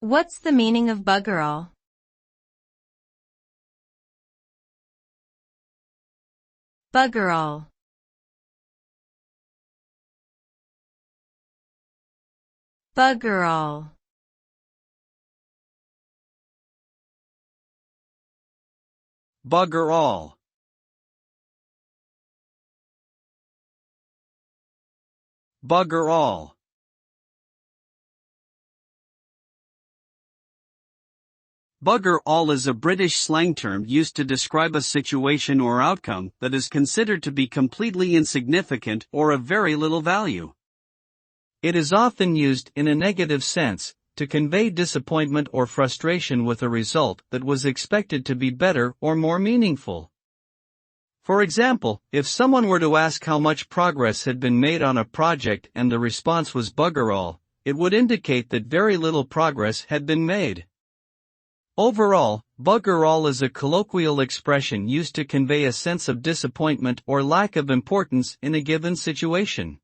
What's the meaning of bugger all? Bugger all. Bugger all. Bugger all. Bugger all. Bugger all is a British slang term used to describe a situation or outcome that is considered to be completely insignificant or of very little value. It is often used in a negative sense, to convey disappointment or frustration with a result that was expected to be better or more meaningful. For example, if someone were to ask how much progress had been made on a project and the response was bugger all, it would indicate that very little progress had been made. Overall, bugger all is a colloquial expression used to convey a sense of disappointment or lack of importance in a given situation.